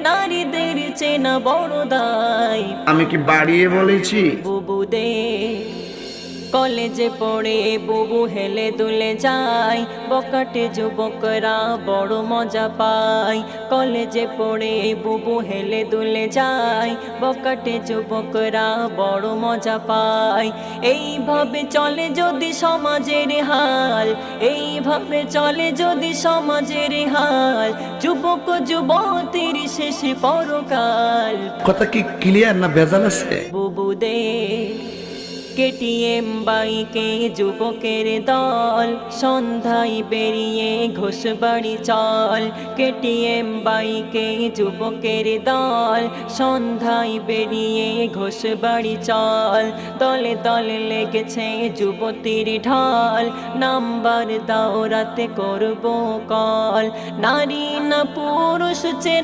নারীদের চেনা বড় দায়। আমি কি বাড়িয়ে বলেছি? বুবুদের কলেজে পড়ে বুবু হেলে দুলে যায়, বকাটে যুবকরা বড় মজা পায়। কলেজে পড়ে বুবু হেলে দুলে যায়, বকাটে যুবকরা বড় মজা পায়। এইভাবে চলে যদি সমাজের হাল, এইভাবে চলে যদি সমাজের হাল, যুবক যুবতীর শেষে পরকাল। কথা কি ক্লিয়ার না ভেজাল আছে? বুবুদের কেটিএম বাইকে যুবকের দল, সন্ধ্যায় বেরিয়ে ঘোষবাড়ি চল। কেটিএম বাইকে যুবকের দল, সন্ধ্যায় বেরিয়ে ঘোষবাড়ি চল। দলে দলে লেগেছে যুবতীর ঢল, নাম্বার দাও রাতে করবো কল। নারী না পুরুষ